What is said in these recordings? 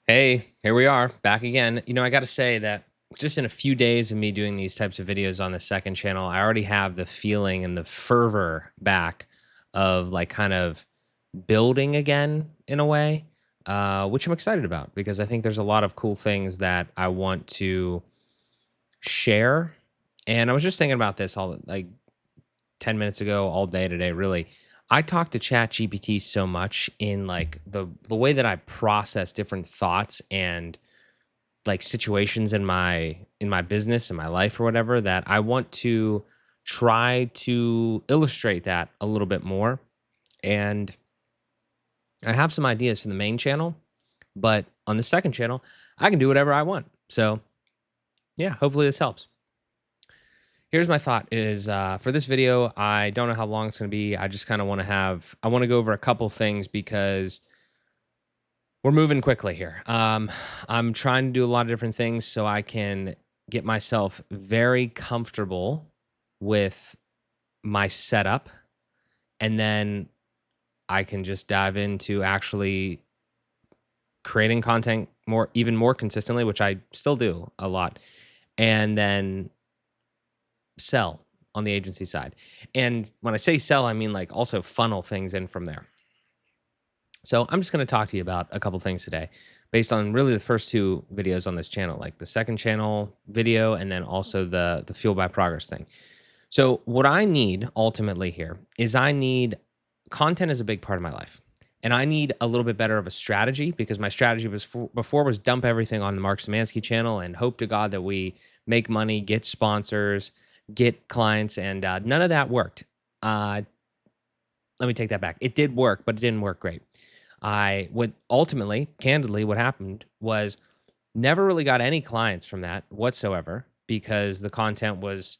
Hey, here we are back again. I got to say that just in a few days of me doing these types of videos on the second channel, I already have the feeling and the fervor back of like kind of building again in a way, which I'm excited about because I think there's a lot of cool things that I want to share. And I was just thinking about this all like 10 minutes ago, all day today, really. I talk to Chat GPT so much in like the way that I process different thoughts and like situations in my business and my life or whatever that I want to try to illustrate that a little bit more. And I have some ideas for the main channel, but on the second channel, I can do whatever I want. So yeah, hopefully this helps. Here's my thought is for this video, I don't know how long it's going to be. I just kind of I want to go over a couple things because we're moving quickly here. I'm trying to do a lot of different things so I can get myself very comfortable with my setup, and then I can just dive into actually creating content even more consistently, which I still do a lot, and then sell on the agency side. And when I say sell, I mean like also funnel things in from there. So I'm just going to talk to you about a couple things today based on really the first two videos on this channel, like the second channel video and then also the Fuel by Progress thing. So what I need ultimately here is I need content is a big part of my life. And I need a little bit better of a strategy because my strategy before was dump everything on the Mark Szymanski channel and hope to God that we make money, get sponsors, get clients, and none of that worked. Let me take that back. It did work, but it didn't work great. I would ultimately, candidly, what happened was never really got any clients from that whatsoever because the content was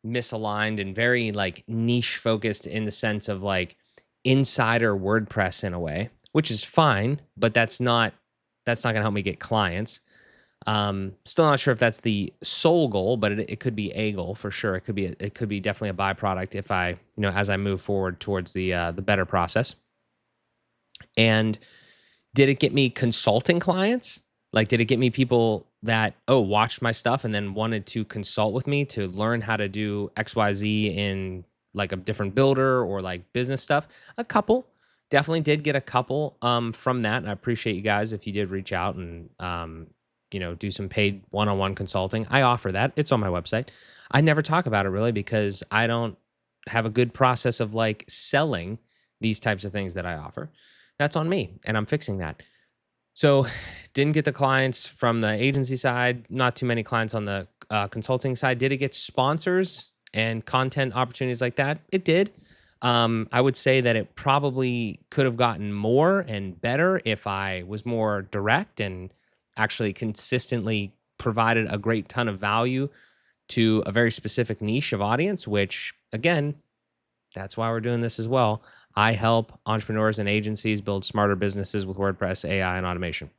misaligned and very like niche focused in the sense of like insider WordPress in a way, which is fine, but that's not going to help me get clients. Still not sure if that's the sole goal, but it could be a goal for sure. It could be definitely a byproduct if I, as I move forward towards the better process. And did it get me consulting clients? Like, did it get me people that, watched my stuff and then wanted to consult with me to learn how to do XYZ in like a different builder or like business stuff? A couple. Definitely did get a couple from that. And I appreciate you guys if you did reach out and, do some paid one-on-one consulting. I offer that. It's on my website. I never talk about it really because I don't have a good process of like selling these types of things that I offer. That's on me, and I'm fixing that. So, didn't get the clients from the agency side, not too many clients on the consulting side. Did it get sponsors and content opportunities like that? It did. I would say that it probably could have gotten more and better if I was more direct and actually consistently provided a great ton of value to a very specific niche of audience, which again, that's why we're doing this as well. I help entrepreneurs and agencies build smarter businesses with WordPress, AI, and automation.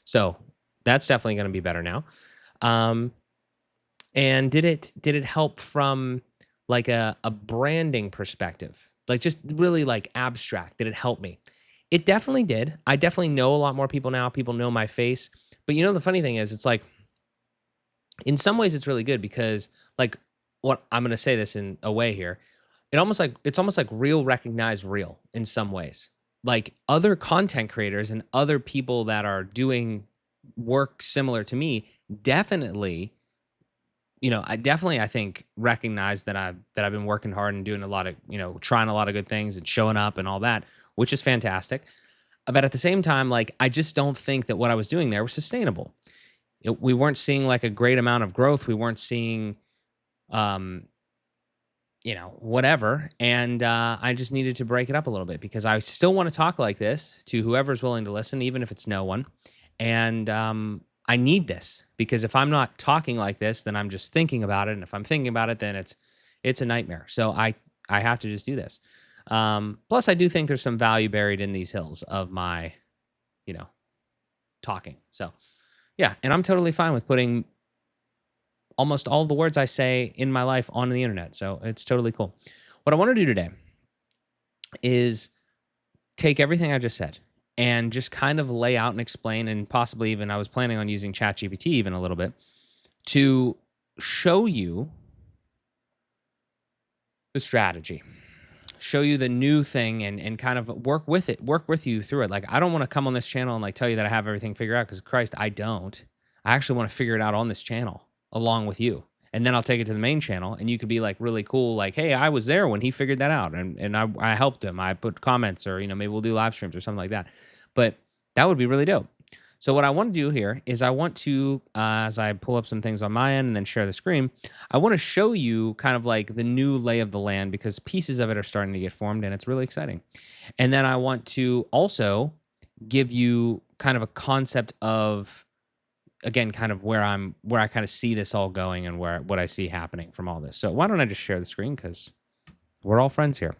So that's definitely going to be better now. And did it help from like a branding perspective? Like just really like abstract. Did it help me? It definitely did. I definitely know a lot more people now. People know my face. But the funny thing is, it's like in some ways it's really good because like what I'm going to say this in a way here, it's almost like real recognize real in some ways. Like other content creators and other people that are doing work similar to me definitely, I think recognize that I've been working hard and doing a lot of, trying a lot of good things and showing up and all that, which is fantastic. But at the same time, like I just don't think that what I was doing there was sustainable. We weren't seeing like a great amount of growth. We weren't seeing um whatever. And I just needed to break it up a little bit because I still want to talk like this to whoever's willing to listen, even if it's no one. And I need this because if I'm not talking like this, then I'm just thinking about it. And if I'm thinking about it, then it's a nightmare. So I have to just do this. Plus, I do think there's some value buried in these hills of my, talking. So yeah, and I'm totally fine with putting almost all of the words I say in my life on the internet. So it's totally cool. What I want to do today is take everything I just said and just kind of lay out and explain, and possibly even I was planning on using ChatGPT even a little bit to show you the strategy, show you the new thing, and kind of work with it, work with you through it. Like, I don't want to come on this channel and like tell you that I have everything figured out, because Christ, I don't. I actually want to figure it out on this channel along with you. And then I'll take it to the main channel and you could be like really cool, like, hey, I was there when he figured that out. And I helped him. I put comments, or, maybe we'll do live streams or something like that. But that would be really dope. So what I want to do here is I want to, as I pull up some things on my end and then share the screen, I want to show you kind of like the new lay of the land, because pieces of it are starting to get formed and it's really exciting. And then I want to also give you kind of a concept of, again, kind of where I kind of see this all going and what I see happening from all this. So why don't I just share the screen, because we're all friends here.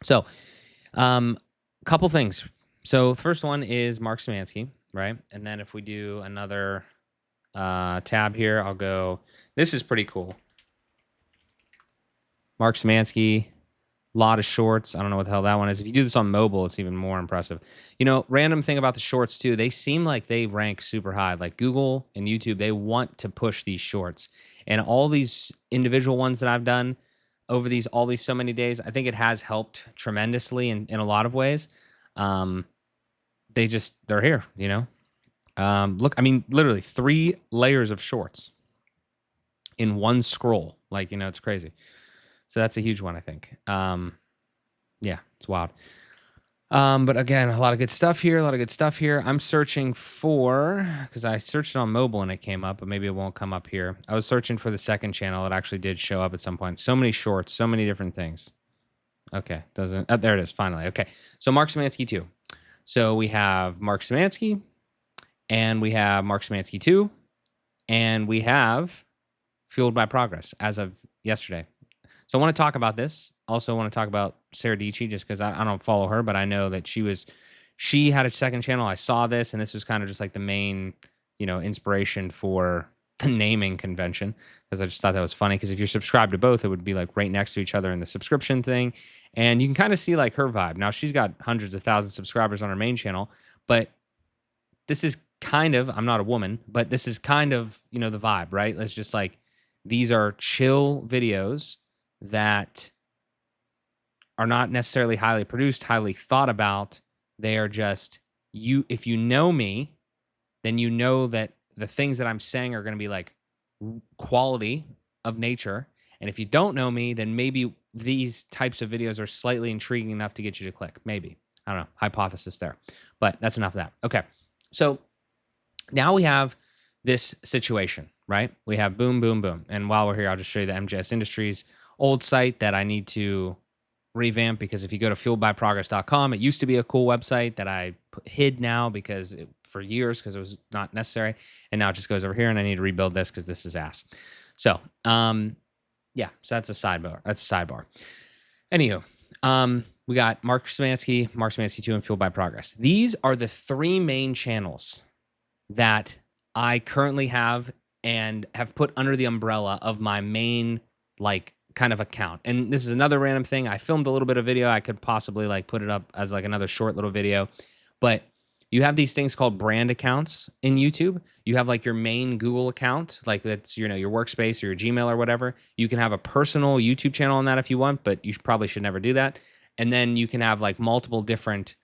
So, couple things. So the first one is Mark Szymanski, right? And then if we do another tab here, I'll go, this is pretty cool. Mark Szymanski, lot of shorts. I don't know what the hell that one is. If you do this on mobile, it's even more impressive. Random thing about the shorts too, they seem like they rank super high. Like Google and YouTube, they want to push these shorts. And all these individual ones that I've done over so many days, I think it has helped tremendously in a lot of ways. They're here, look, I mean, literally 3 layers of shorts in one scroll. Like, it's crazy. So that's a huge one, I think. Yeah, it's wild. But again, a lot of good stuff here. I'm searching for, because I searched it on mobile and it came up, but maybe it won't come up here. I was searching for the second channel. It actually did show up at some point. So many shorts, so many different things. Okay, doesn't, oh, there it is, finally. Okay, so Mark Szymanski 2. So we have Mark Szymanski, and we have Mark Szymanski 2, and we have Fueled by Progress as of yesterday. So I want to talk about this. Also want to talk about Sarah Dietschy, just because I don't follow her, but I know that she had a second channel. I saw this, and this was kind of just like the main, inspiration for the naming convention, because I just thought that was funny, because if you're subscribed to both, it would be like right next to each other in the subscription thing. And you can kind of see like her vibe. Now, she's got hundreds of thousands of subscribers on her main channel, but this is kind of, I'm not a woman, but this is kind of, the vibe, right? It's just like, these are chill videos that are not necessarily highly produced, highly thought about. They are just, if you know me, then you know that the things that I'm saying are going to be like quality of nature. And if you don't know me, then maybe these types of videos are slightly intriguing enough to get you to click. Maybe. I don't know. Hypothesis there. But that's enough of that. Okay. So now we have this situation, right? We have boom, boom, boom. And while we're here, I'll just show you the MJS Industries old site that I need to revamp, because if you go to fueledbyprogress.com, it used to be a cool website that I hid now for years, because it was not necessary. And now it just goes over here, and I need to rebuild this because this is ass. So, yeah, so that's a sidebar. Anywho, we got Mark Szymanski 2, and Fueled by Progress. These are the 3 main channels that I currently have and have put under the umbrella of my main, like, kind of account. And this is another random thing. I filmed a little bit of video. I could possibly like put it up as like another short little video, but you have these things called brand accounts in YouTube. You have like your main Google account, like that's, your workspace or your Gmail or whatever. You can have a personal YouTube channel on that if you want, but you probably should never do that. And then you can have like multiple different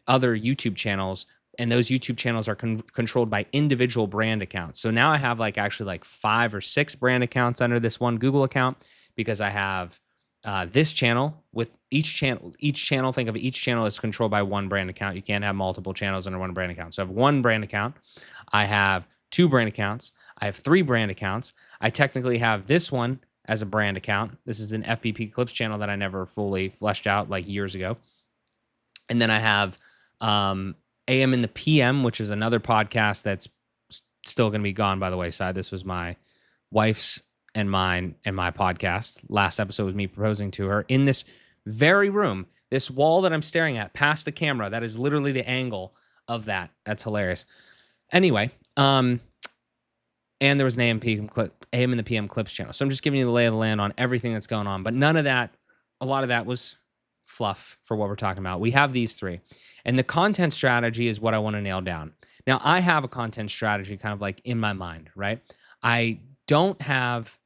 other YouTube channels, and those YouTube channels are controlled by individual brand accounts. So now I have like actually like 5 or 6 brand accounts under this one Google account, because I have this channel with each channel. Think of each channel as controlled by one brand account. You can't have multiple channels under one brand account. So I have 1 brand account. I have 2 brand accounts. I have 3 brand accounts. I technically have this one as a brand account. This is an FBP Clips channel that I never fully fleshed out like years ago. And then I have AM in the PM, which is another podcast that's still going to be gone by the wayside. This was my wife's and mine and my podcast. Last episode was me proposing to her in this very room, this wall that I'm staring at past the camera. That is literally the angle of that. That's hilarious. Anyway, and there was an AM in the PM Clips channel. So I'm just giving you the lay of the land on everything that's going on, but none of that, a lot of that was fluff for what we're talking about. We have these three. And the content strategy is what I want to nail down. Now, I have a content strategy kind of like in my mind, right? I don't have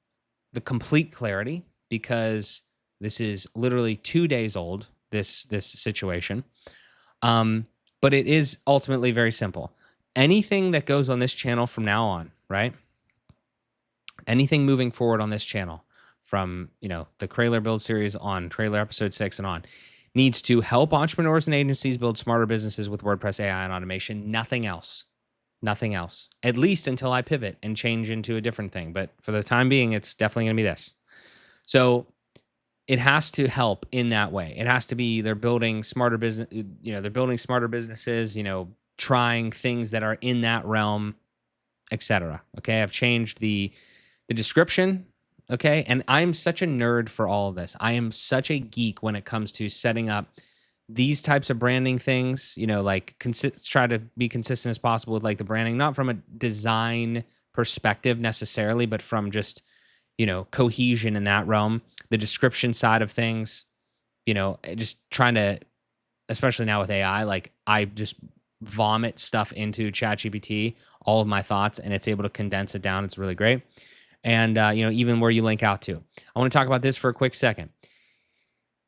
the complete clarity because this is literally 2 days old, this situation. But it is ultimately very simple. Anything that goes on this channel from now on, right? Anything moving forward on this channel from, the Trailer Build series on Trailer episode 6 and on needs to help entrepreneurs and agencies build smarter businesses with WordPress, AI, and automation. Nothing else. Nothing else. At least until I pivot and change into a different thing. But for the time being, it's definitely going to be this. So it has to help in that way. It has to be they're building smarter business, they're building smarter businesses, trying things that are in that realm, etc. Okay, I've changed the description. Okay, and I'm such a nerd for all of this. I am such a geek when it comes to setting up these types of branding things. Like try to be consistent as possible with like the branding, not from a design perspective necessarily, but from just cohesion in that realm. The description side of things, just trying to, especially now with AI, like I just vomit stuff into ChatGPT, all of my thoughts, and it's able to condense it down. It's really great. And, even where you link out to. I want to talk about this for a quick second.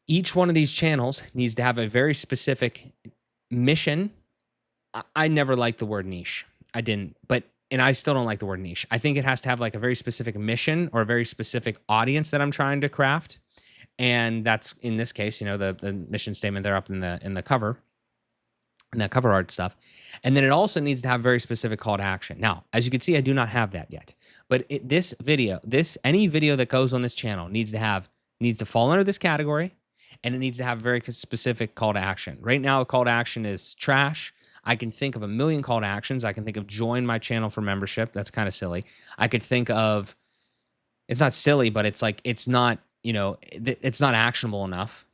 Each one of these channels needs to have a very specific mission. I never liked the word niche. I didn't, and I still don't like the word niche. I think it has to have like a very specific mission or a very specific audience that I'm trying to craft. And that's, in this case, the mission statement there up in the cover, and that cover art stuff. And then it also needs to have very specific call to action. Now, as you can see, I do not have that yet. But any video that goes on this channel needs to fall under this category, and it needs to have very specific call to action. Right now, the call to action is trash. I can think of a million call to actions. I can think of join my channel for membership. That's kind of silly. I could think of, it's not silly, but it's like, it's not, it's not actionable enough.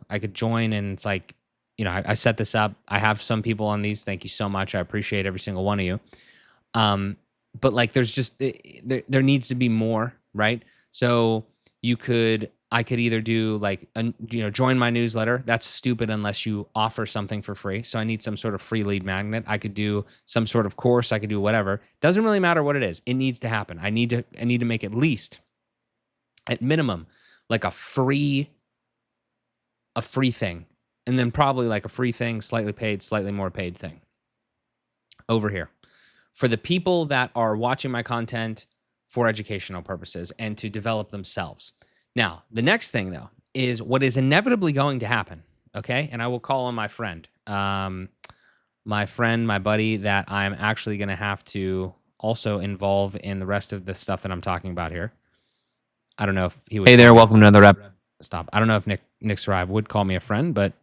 I could join and it's like, I set this up. I have some people on these. Thank you so much. I appreciate every single one of you. But like, there's just, there needs to be more, right? So I could either do like, join my newsletter. That's stupid unless you offer something for free. So I need some sort of free lead magnet. I could do some sort of course. I could do whatever. Doesn't really matter what it is. It needs to happen. I need to make at least, at minimum, like a free thing. And then probably like a free thing, slightly paid, slightly more paid thing over here for the people that are watching my content for educational purposes and to develop themselves. Now, the next thing though is what is inevitably going to happen. Okay. And I will call on my friend, my buddy that I'm actually going to have to also involve in the rest of the stuff that I'm talking about here. I don't know if he would. Hey there, welcome to another episode. Stop. I don't know if Nick Sarive would call me a friend, but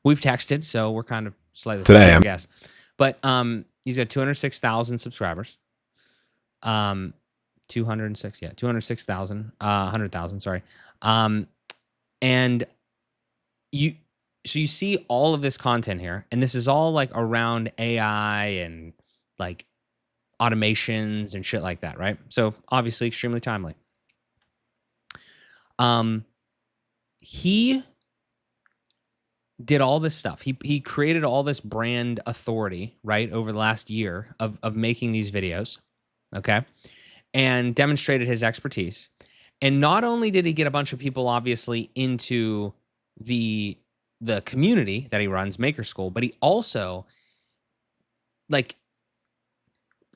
we've texted, so we're kind of slightly today, I guess. But he's got 206,000 subscribers. 206,000, 100,000, sorry. And you see all of this content here, and this is all like around AI and like automations and shit like that, right? So obviously extremely timely. He did all this stuff. He created all this brand authority, right, over the last year of making these videos, okay, and demonstrated his expertise. And not only did he get a bunch of people, obviously, into the community that he runs, Maker School, but he also, like,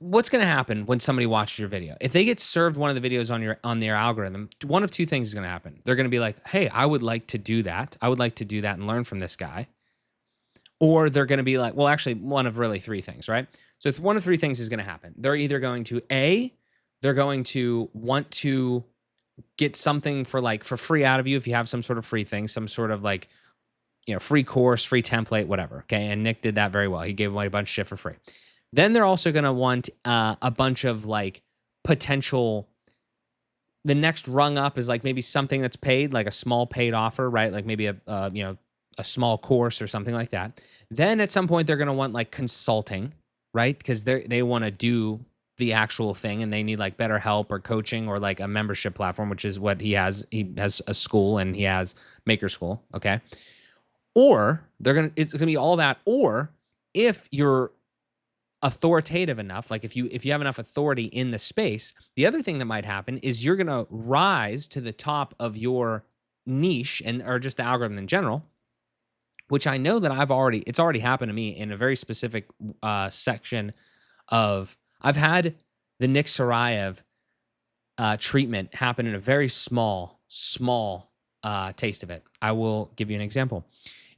what's going to happen when somebody watches your video? If they get served one of the videos on their algorithm, one of two things is going to happen. They're going to be like, hey, I would like to do that. I would like to do that and learn from this guy. Or they're going to be like, well, actually, one of really three things, right? So one of three things is going to happen. They're either going to, they're going to want to get something for free out of you if you have some sort of free thing, some sort of like, free course, free template, whatever. Okay. And Nick did that very well. He gave away a bunch of shit for free. Then they're also going to want a bunch of like potential, the next rung up is like maybe something that's paid, like a small paid offer, right? Like maybe a small course or something like that. Then at some point they're going to want like consulting, right? Because they want to do the actual thing and they need like better help or coaching or like a membership platform, which is what he has. He has a school and he has Maker School. Okay. Or it's gonna be all that. Or if you're authoritative enough, like if you have enough authority in the space, the other thing that might happen is you're gonna rise to the top of your niche and or just the algorithm in general, which I know that it's already happened to me in a very specific section of I've had the Nick Sarayev treatment happen in a very small taste of it. I will give you an example.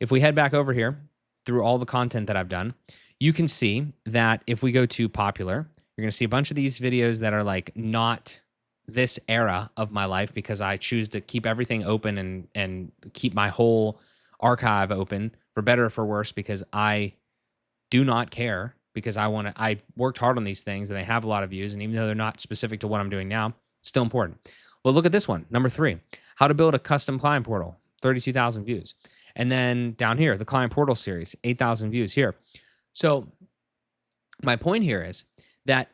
If we head back over here through all the content that I've done, you can see that if we go to popular, you're going to see a bunch of these videos that are like not this era of my life because I choose to keep everything open and keep my whole archive open for better or for worse because I do not care because I worked hard on these things and they have a lot of views. And even though they're not specific to what I'm doing now, still important. But look at this one, number 3, how to build a custom client portal, 32,000 views. And then down here, the client portal series, 8,000 views here. So my point here is that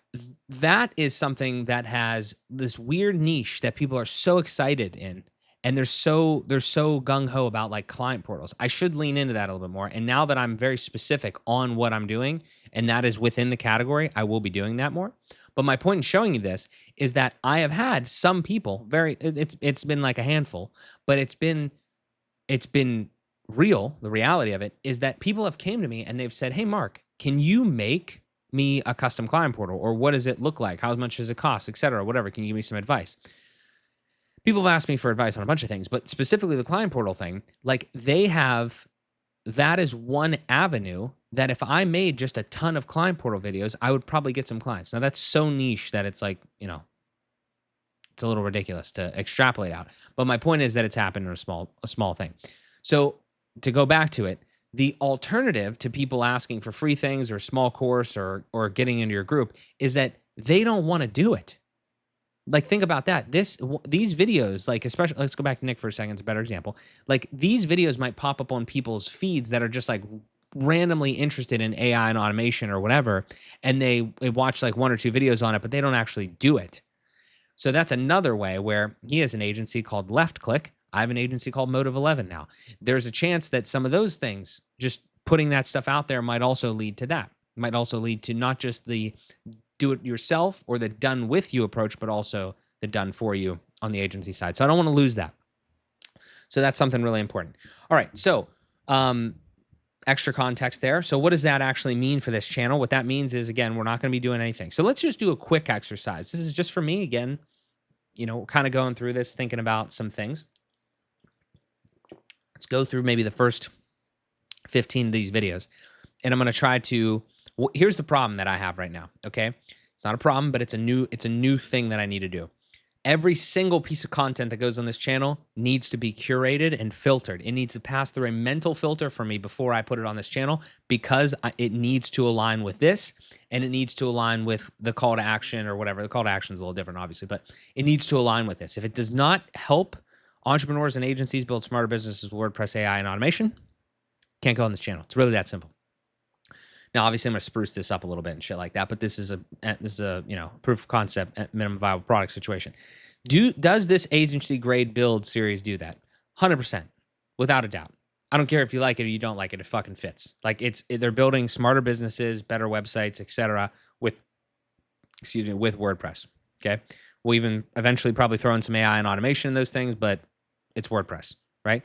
that is something that has this weird niche that people are so excited in. And they're so gung-ho about like client portals. I should lean into that a little bit more. And now that I'm very specific on what I'm doing, and that is within the category, I will be doing that more. But my point in showing you this is that I have had some people, it's been like a handful, but it's been real. The reality of it is that people have came to me and they've said, hey, Mark, can you make me a custom client portal? Or what does it look like? How much does it cost, et cetera, whatever. Can you give me some advice? People have asked me for advice on a bunch of things, but specifically the client portal thing, like that is one avenue that if I made just a ton of client portal videos, I would probably get some clients. Now that's so niche that it's like, it's a little ridiculous to extrapolate out. But my point is that it's happened in a small thing. So to go back to it, the alternative to people asking for free things or small course or getting into your group is that they don't want to do it. Like, think about that. These videos, like, especially, let's go back to Nick for a second. It's a better example. Like, these videos might pop up on people's feeds that are just like randomly interested in AI and automation or whatever. And they watch like 1 or 2 videos on it, but they don't actually do it. So that's another way where he has an agency called Left Click. I have an agency called Motive 11 now. There's a chance that some of those things, just putting that stuff out there, might also lead to that. Might also lead to not just the do it yourself or the done with you approach, but also the done for you on the agency side. So I don't want to lose that. So that's something really important. All right. So extra context there. So what does that actually mean for this channel? What that means is, again, we're not going to be doing anything. So let's just do a quick exercise. This is just for me, again, kind of going through this, thinking about some things. Let's go through maybe the first 15 of these videos. And I'm going to try to, here's the problem that I have right now. Okay. It's not a problem, but it's a new thing that I need to do. Every single piece of content that goes on this channel needs to be curated and filtered. It needs to pass through a mental filter for me before I put it on this channel because it needs to align with this and it needs to align with the call to action or whatever. The call to action is a little different, obviously, but it needs to align with this. If it does not help entrepreneurs and agencies build smarter businesses with WordPress, AI, and automation, can't go on this channel. It's really that simple. Now, obviously, I'm going to spruce this up a little bit and shit like that, but this is a proof of concept, minimum viable product situation. Does this agency grade build series do that? 100%, without a doubt. I don't care if you like it or you don't like it. It fucking fits. Like they're building smarter businesses, better websites, etc. with WordPress. Okay, we'll even eventually probably throw in some AI and automation in those things, but it's WordPress, right?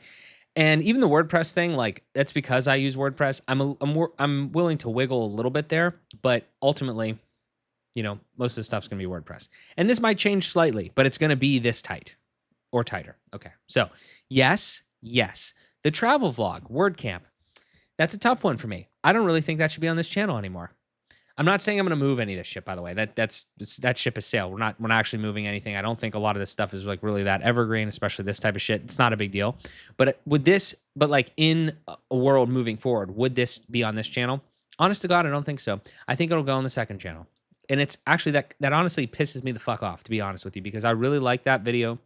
And even the WordPress thing, like that's because I use WordPress. I'm willing to wiggle a little bit there, but ultimately, most of the stuff's going to be WordPress. And this might change slightly, but it's going to be this tight or tighter. Okay. So yes. The travel vlog, WordCamp, that's a tough one for me. I don't really think that should be on this channel anymore. I'm not saying I'm going to move any of this shit, by the way. That ship has sailed. We're not actually moving anything. I don't think a lot of this stuff is like really that evergreen, especially this type of shit. It's not a big deal. But like in a world moving forward, would this be on this channel? Honest to God, I don't think so. I think it'll go on the second channel. And it's actually that honestly pisses me the fuck off, to be honest with you, because I really like that video.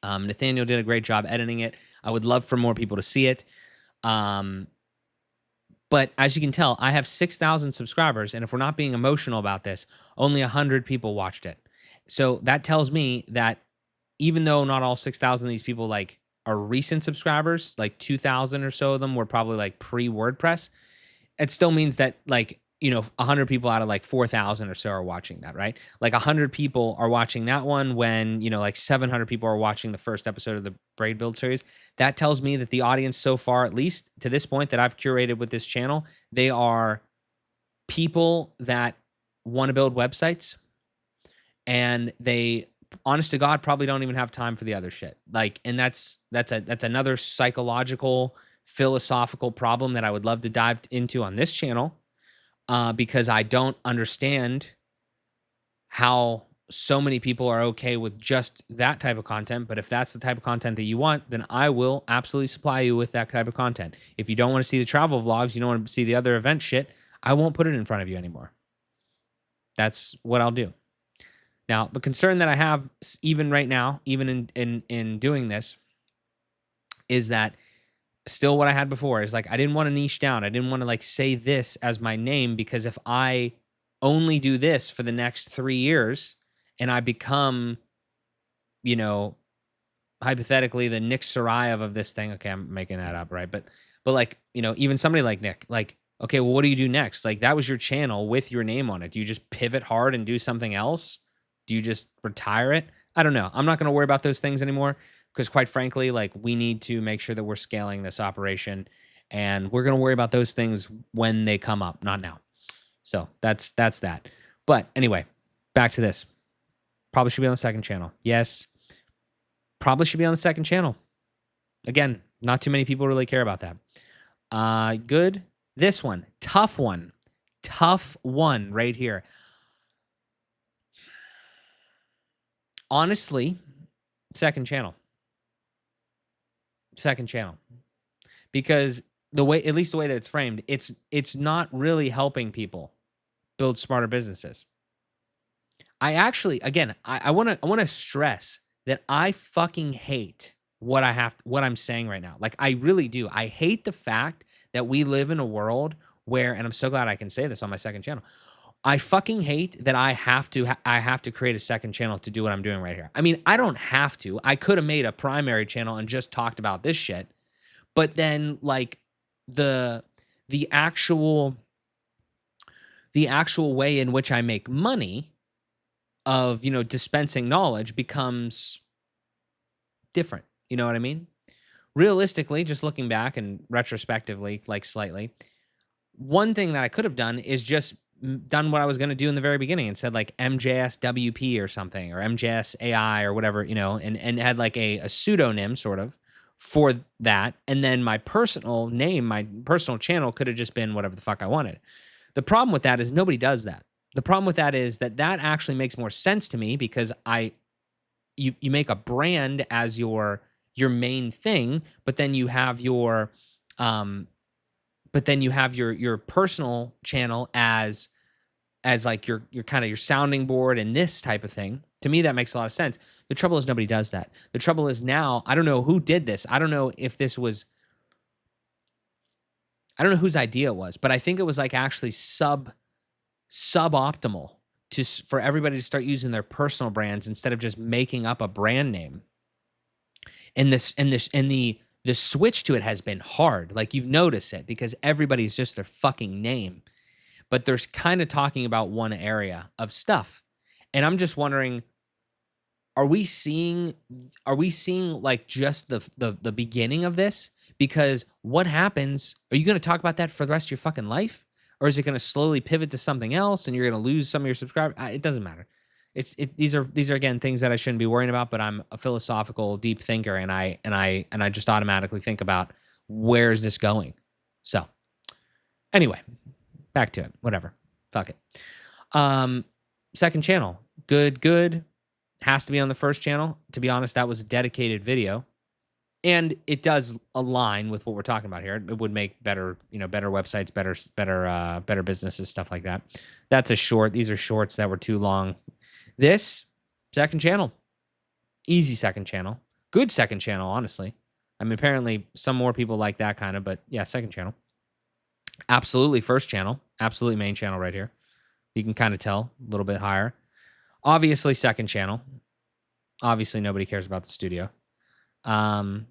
Nathaniel did a great job editing it. I would love for more people to see it. But as you can tell, I have 6,000 subscribers, and if we're not being emotional about this, only 100 people watched it. So that tells me that even though not all 6,000 of these people like are recent subscribers, like 2,000 or so of them were probably like pre-WordPress, it still means that like, 100 people out of like 4,000 or so are watching that, right? Like 100 people are watching that one when, like 700 people are watching the first episode of the Braid Build series. That tells me that the audience so far, at least to this point that I've curated with this channel, they are people that want to build websites, and they, honest to God, probably don't even have time for the other shit. Like, and that's another psychological, philosophical problem that I would love to dive into on this channel, because I don't understand how so many people are okay with just that type of content. But if that's the type of content that you want, then I will absolutely supply you with that type of content. If you don't want to see the travel vlogs, you don't want to see the other event shit, I won't put it in front of you anymore. That's what I'll do. Now, the concern that I have, even right now, even in doing this, is that still what I had before is like, I didn't want to niche down. I didn't want to like say this as my name, because if I only do this for the next 3 years and I become, hypothetically the Nick Sarayev of this thing. Okay, I'm making that up, right? But like, even somebody like Nick, like, okay, well, what do you do next? Like, that was your channel with your name on it. Do you just pivot hard and do something else? Do you just retire it? I don't know. I'm not going to worry about those things anymore, because quite frankly, like, we need to make sure that we're scaling this operation, and we're going to worry about those things when they come up, not now. So that's that. But anyway, back to this. Probably should be on the second channel. Yes. Probably should be on the second channel. Again, not too many people really care about that. Good. This one, tough one right here. Honestly, second channel, because the way, at least the way that it's framed, it's not really helping people build smarter businesses. I actually, again, I want to stress that I fucking hate what I'm saying right now. Like, I really do. I hate the fact that we live in a world where, and I'm so glad I can say this on my second channel, I fucking hate that I have to create a second channel to do what I'm doing right here. I mean, I don't have to. I could have made a primary channel and just talked about this shit. But then, like, the actual way in which I make money of, dispensing knowledge becomes different. You know what I mean? Realistically, just looking back and retrospectively, like, slightly, one thing that I could have done is just done what I was going to do in the very beginning and said like MJS WP or something, or MJS AI or whatever, and had like a pseudonym sort of for that. And then my personal name, my personal channel could have just been whatever the fuck I wanted. The problem with that is nobody does that. The problem with that is that actually makes more sense to me, because you make a brand as your main thing, but then you have your your personal channel as like your kind of your sounding board and this type of thing. To me, that makes a lot of sense. The trouble is nobody does that. The trouble is now, I don't know who did this. I don't know if this was, I don't know whose idea it was, but I think it was like actually suboptimal for everybody to start using their personal brands instead of just making up a brand name. And the switch to it has been hard. Like, you've noticed it because everybody's just their fucking name, but they're kind of talking about one area of stuff. And I'm just wondering, are we seeing like just the beginning of this? Because what happens, are you going to talk about that for the rest of your fucking life? Or is it going to slowly pivot to something else and you're going to lose some of your subscribers? It doesn't matter. These are again things that I shouldn't be worrying about, but I'm a philosophical, deep thinker, and I just automatically think about where is this going. So anyway, back to it. Whatever. Fuck it. Second channel. Good. Has to be on the first channel. To be honest, that was a dedicated video. And it does align with what we're talking about here. It would make better, better websites, better businesses, stuff like that. That's a short. These are shorts that were too long. This, second channel. Easy second channel. Good second channel, honestly. I mean, apparently some more people like that kind of, but yeah, second channel. Absolutely first channel. Absolutely main channel right here. You can kind of tell a little bit higher. Obviously second channel. Obviously nobody cares about the studio. Um,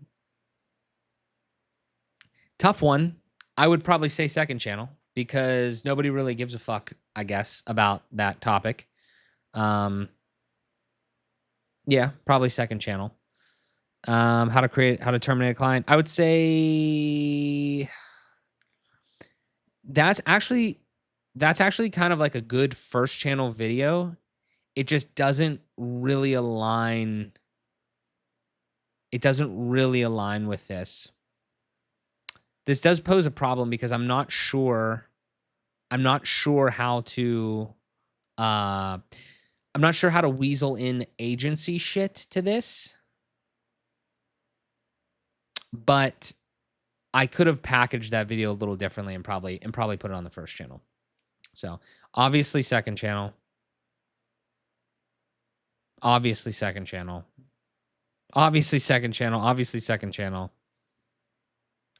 Tough one. I would probably say second channel because nobody really gives a fuck, I guess, about that topic. Um, yeah, probably second channel. How to terminate a client. I would say that's actually that's actually kind of like a good first channel video. It just doesn't really align. It doesn't really align with this. This does pose a problem because I'm not sure how to uh I'm not sure how to weasel in agency shit to this, but I could have packaged that video a little differently and probably put it on the first channel. So, obviously second channel, obviously second channel, obviously second channel, obviously second channel.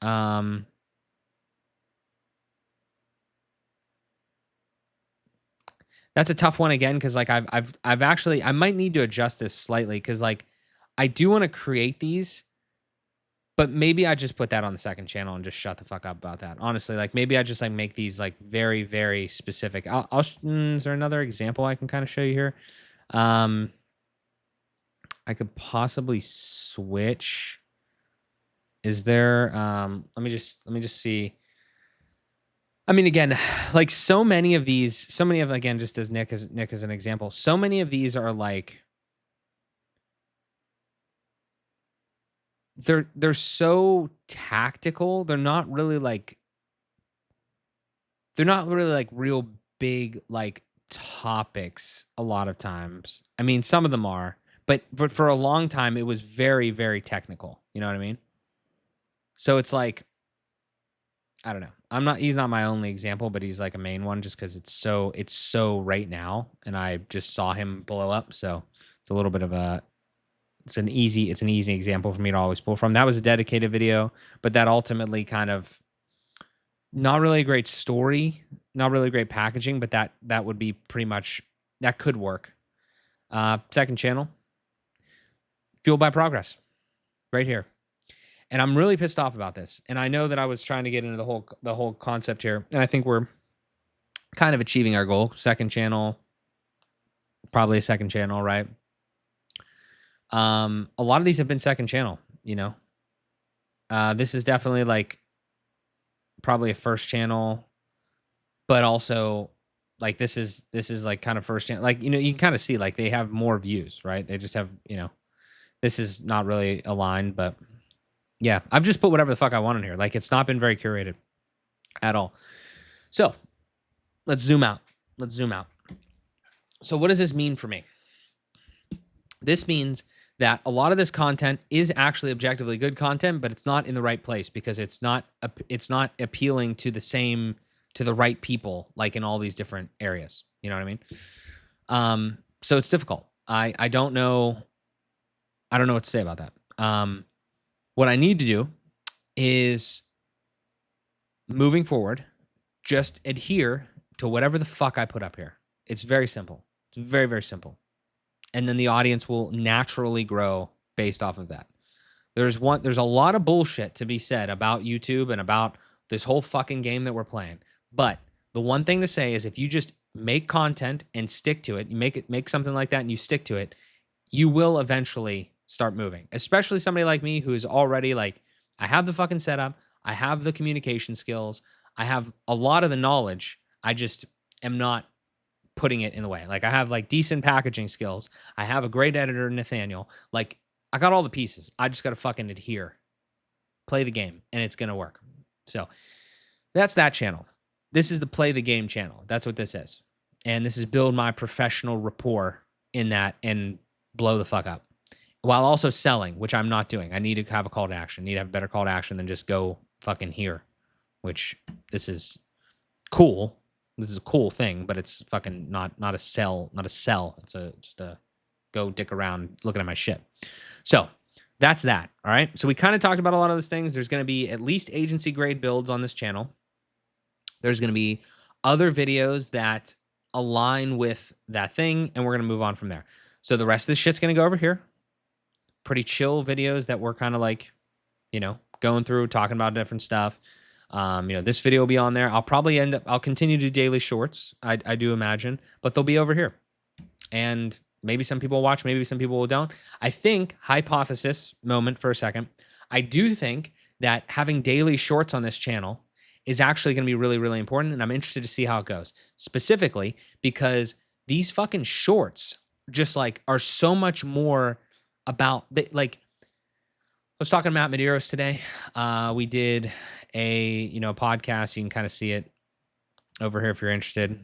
Um that's a tough one again cuz like I've actually I might need to adjust this slightly cuz like I do want to create these. But maybe I just put that on the second channel and just shut the fuck up about that. Honestly, like maybe I just like make these like very, very specific. Is there another example I can kind of show you here? Um, I could possibly switch. Is there? Let me just see. I mean, again, like so many of these, so many of again, just as Nick as an example, so many of these are like they're so tactical. They're not really like real big like topics a lot of times. I mean, some of them are, but for a long time it was very very technical. You know what I mean? So it's like I don't know. He's not my only example, but he's like a main one just cuz it's so right now and I just saw him blow up, so it's a little bit of a it's an easy example for me to always pull from. That was a dedicated video, but that ultimately kind of not really a great story, not really great packaging, but that would be pretty much that could work. Second channel, fueled by progress, right here. And I'm really pissed off about this. And I know that I was trying to get into the whole concept here, and I think we're kind of achieving our goal. Second channel, probably a second channel, right? A lot of these have been second channel, you know. This is definitely like probably a first channel, but also like this is like kind of first channel. Like, you know, you can kind of see like they have more views, right? They just have, you know, this is not really aligned, but yeah, I've just put whatever the fuck I want in here. Like it's not been very curated at all. So let's zoom out. Let's zoom out. So what does this mean for me? This means that a lot of this content is actually objectively good content, but it's not in the right place because it's not appealing to the right people, like in all these different areas. You know what I mean? So it's difficult. I don't know what to say about that. What I need to do is moving forward, just adhere to whatever the fuck I put up here. It's very simple. It's very, very simple. And then the audience will naturally grow based off of that. There's a lot of bullshit to be said about YouTube and about this whole fucking game that we're playing. But the one thing to say is if you just make content and stick to it, you make something like that and you stick to it, you will eventually start moving. Especially somebody like me who is already like, I have the fucking setup, I have the communication skills, I have a lot of the knowledge. I just am not putting it in the way. Like I have like decent packaging skills. I have a great editor, Nathaniel. Like I got all the pieces. I just got to fucking adhere, play the game, and it's going to work. So that's that channel. This is the play the game channel. That's what this is. And this is build my professional rapport in that and blow the fuck up while also selling, which I'm not doing. I need to have a call to action. I need to have a better call to action than just go fucking here, which this is cool. This is a cool thing, but it's fucking not a sell. It's just a go dick around looking at my shit. So that's that. All right. So we kind of talked about a lot of those things. There's going to be at least agency grade builds on this channel. There's going to be other videos that align with that thing, and we're going to move on from there. So the rest of the shit's going to go over here. Pretty chill videos that we're kind of like, going through, talking about different stuff. This video will be on there. I'll continue to do daily shorts, I do imagine, but they'll be over here. And maybe some people will watch, maybe some people don't. I think, hypothesis moment for a second, I do think that having daily shorts on this channel is actually going to be really, really important. And I'm interested to see how it goes. Specifically because these fucking shorts just like are so much more about, I was talking to Matt Medeiros today. We did a podcast. You can kind of see it over here if you're interested.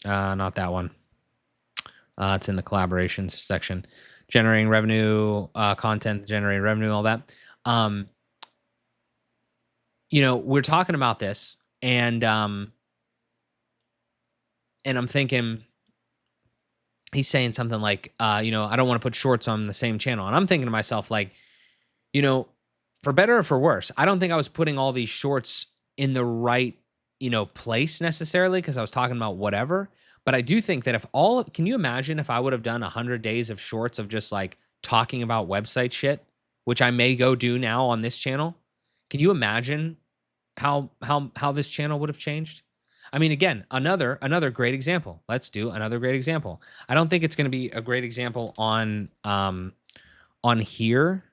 Not that one. It's in the collaborations section. Generating revenue, content, generating revenue, all that. We're talking about this, and I'm thinking, he's saying something like, I don't want to put shorts on the same channel. And I'm thinking to myself, like, for better or for worse, I don't think I was putting all these shorts in the right, place necessarily, because I was talking about whatever. But I do think that can you imagine if I would have done 100 days of shorts of just like talking about website shit, which I may go do now on this channel? Can you imagine how this channel would have changed? I mean, again, another great example. Let's do another great example. I don't think it's going to be a great example on here.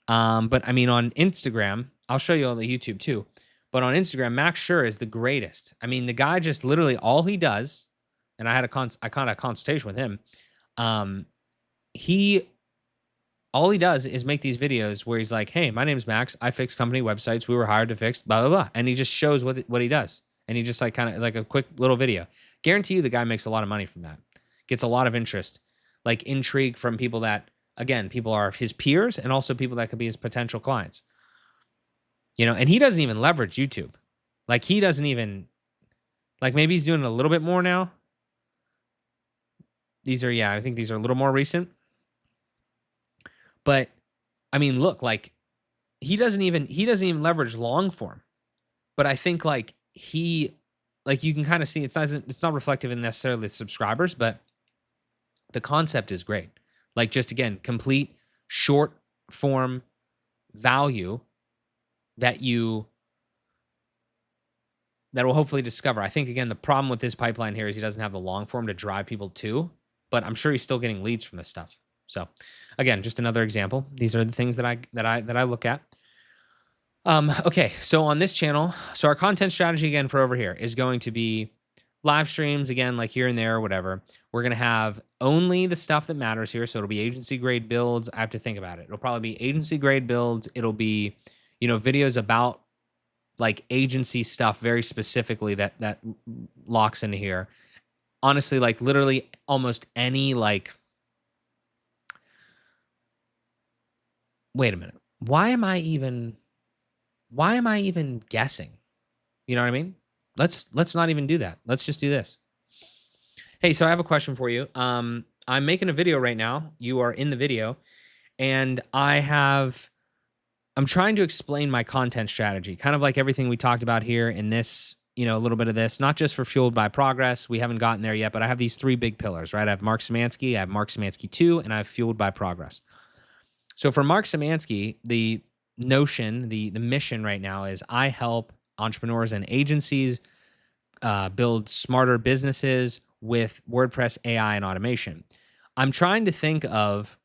But I mean, on Instagram, I'll show you on the YouTube too. But on Instagram, Max Schur is the greatest. I mean, the guy just literally all he does, and I had a consultation with him. All he does is make these videos where he's like, "Hey, my name's Max. I fix company websites. We were hired to fix blah blah blah," and he just shows what he does, and he just like kind of like a quick little video. Guarantee you, the guy makes a lot of money from that. Gets a lot of interest, like intrigue from people that, again, people are his peers and also people that could be his potential clients. And he doesn't even leverage YouTube. Like he doesn't even, like maybe he's doing it a little bit more now. I think these are a little more recent. But I mean, look, like he doesn't even leverage long form. But I think like you can kind of see it's not reflective in necessarily the subscribers, but the concept is great. Like just again, complete short form value that will hopefully discover. I think again, the problem with this pipeline here is he doesn't have the long form to drive people to, but I'm sure he's still getting leads from this stuff. So again, just another example. These are the things that I look at. Okay, so on this channel, so our content strategy again for over here is going to be live streams again, like here and there or whatever. We're going to have only the stuff that matters here. So it'll be agency grade builds. I have to think about it. It'll probably be agency grade builds. It'll be, videos about like agency stuff very specifically that locks into here. Honestly, like literally almost any like, wait a minute. Why am I even guessing? You know what I mean? Let's not even do that. Let's just do this. Hey, so I have a question for you. I'm making a video right now. You are in the video, and I'm trying to explain my content strategy, kind of like everything we talked about here in this, a little bit of this, not just for Fueled by Progress. We haven't gotten there yet, but I have these three big pillars, right? I have Mark Szymanski, I have Mark Szymanski 2, and I have Fueled by Progress. So for Mark Szymanski, the notion, the mission right now is I help entrepreneurs and agencies build smarter businesses with WordPress, AI, and automation. I'm trying to think of,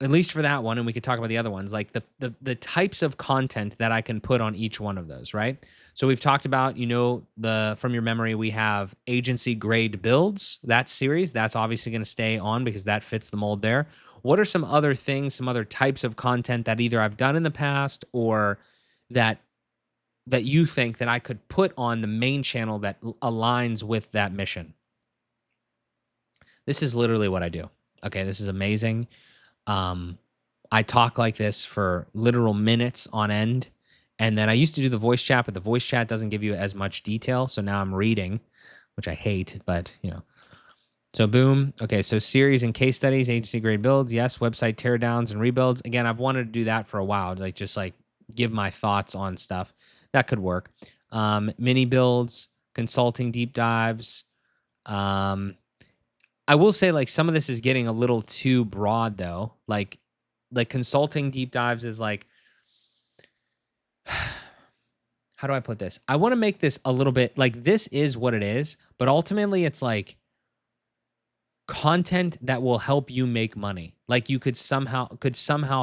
at least for that one, and we could talk about the other ones, like the types of content that I can put on each one of those, right? So we've talked about, from your memory, we have agency grade builds, that series. That's obviously going to stay on because that fits the mold there. What are some other things, some other types of content that either I've done in the past or that you think that I could put on the main channel that aligns with that mission? This is literally what I do. Okay, this is amazing. I talk like this for literal minutes on end. And then I used to do the voice chat, but the voice chat doesn't give you as much detail. So now I'm reading, which I hate, but So boom. Okay, so series and case studies, agency grade builds, yes, website teardowns and rebuilds. Again, I've wanted to do that for a while, like just like give my thoughts on stuff. That could work. Mini builds, consulting deep dives. I will say like some of this is getting a little too broad though. Like consulting deep dives is like, how do I put this? I want to make this a little bit like this is what it is, but ultimately it's like content that will help you make money. Like you could somehow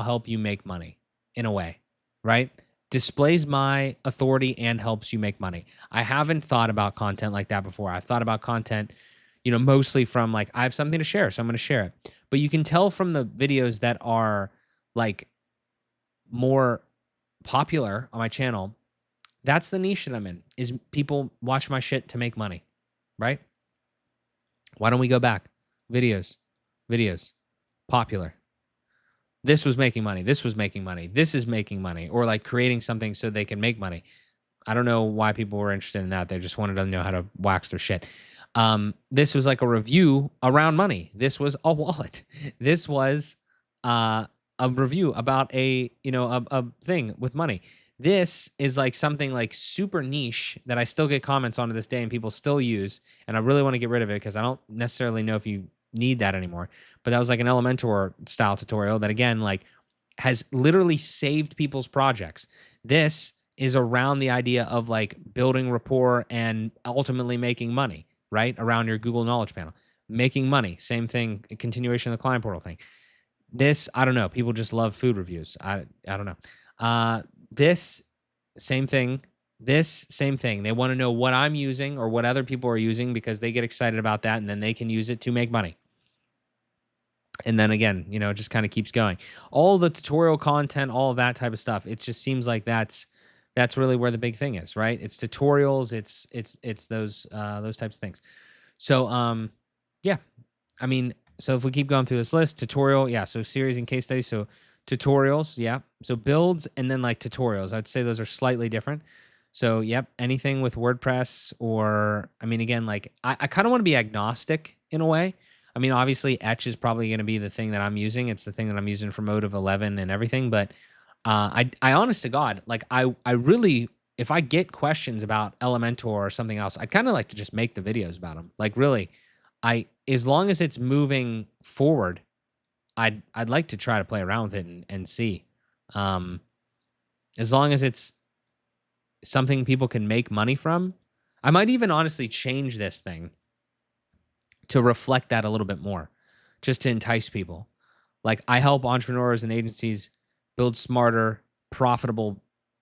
help you make money in a way, right? Displays my authority and helps you make money. I haven't thought about content like that before. I've thought about content, mostly from like I have something to share, so I'm going to share it. But you can tell from the videos that are like more popular on my channel, that's the niche that I'm in. Is people watch my shit to make money, right? Why don't we go back? Videos, popular. This was making money. This was making money. This is making money, or like creating something so they can make money. I don't know why people were interested in that. They just wanted to know how to wax their shit. This was like a review around money. This was a wallet. This was a review about a thing with money. This is like something like super niche that I still get comments on to this day and people still use. And I really want to get rid of it because I don't necessarily know if you need that anymore. But that was like an Elementor style tutorial that again, like has literally saved people's projects. This is around the idea of like building rapport and ultimately making money, right? Around your Google Knowledge Panel, making money. Same thing, continuation of the client portal thing. This, I don't know. People just love food reviews. I don't know. This same thing. This same thing. They want to know what I'm using or what other people are using because they get excited about that and then they can use it to make money. And then again, it just kind of keeps going. All the tutorial content, all of that type of stuff. It just seems like that's really where the big thing is, right? It's tutorials. It's those types of things. So yeah, I mean, so if we keep going through this list, tutorial, yeah. So series and case studies. So tutorials, yeah. So builds and then like tutorials. I'd say those are slightly different. So yep, anything with WordPress or I mean, again, like I kind of want to be agnostic in a way. I mean, obviously, Etch is probably going to be the thing that I'm using. It's the thing that I'm using for Motive 11 and everything. But I honest to God, like I really, if I get questions about Elementor or something else, I'd kind of like to just make the videos about them. Like really, as long as it's moving forward, I'd like to try to play around with it and see. As long as it's something people can make money from, I might even honestly change this thing to reflect that a little bit more, just to entice people. Like I help entrepreneurs and agencies build smarter,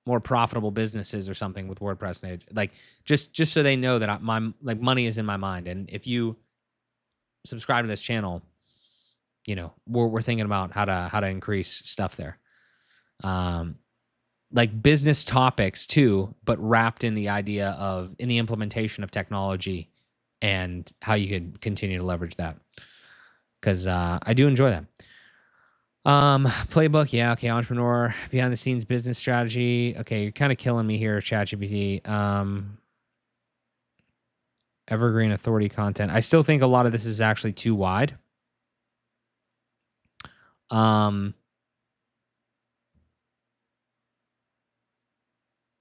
more profitable businesses or something with WordPress and like just so they know that my like money is in my mind. And if you subscribe to this channel, we're thinking about how to increase stuff there. Like business topics too, but wrapped in the idea of in the implementation of technology and how you could continue to leverage that. Because I do enjoy that. Playbook, yeah, okay. Entrepreneur, behind the scenes business strategy. Okay, you're kind of killing me here, ChatGPT. Evergreen authority content. I still think a lot of this is actually too wide.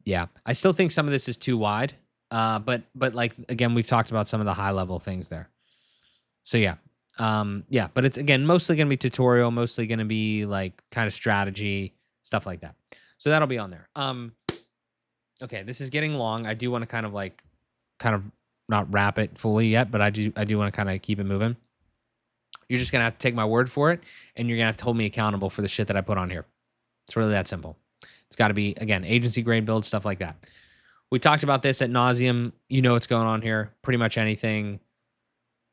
Yeah, I still think some of this is too wide. But like again, we've talked about some of the high level things there. So yeah. Yeah, but it's again mostly gonna be tutorial, mostly gonna be like kind of strategy, stuff like that. So that'll be on there. Okay, this is getting long. I do want to kind of not wrap it fully yet, but I do want to kind of keep it moving. You're just gonna have to take my word for it, and you're gonna have to hold me accountable for the shit that I put on here. It's really that simple. It's got to be again agency grade build, stuff like that. We talked about this at nauseum. You know what's going on here. Pretty much anything.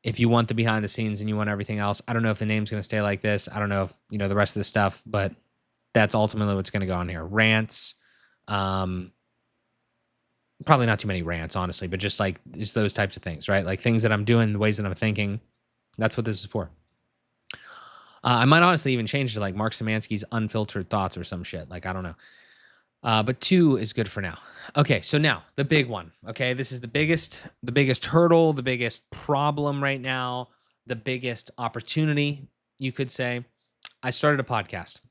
If you want the behind the scenes and you want everything else, I don't know if the name's going to stay like this. I don't know if, the rest of the stuff, but that's ultimately what's going to go on here. Rants, probably not too many rants, honestly, but just like it's those types of things, right? Like things that I'm doing, the ways that I'm thinking. That's what this is for. I might honestly even change to like Mark Szymanski's unfiltered thoughts or some shit. Like, I don't know. But 2 is good for now. Okay, so now the big one. Okay, this is the biggest hurdle, the biggest problem right now, the biggest opportunity, you could say. I started a podcast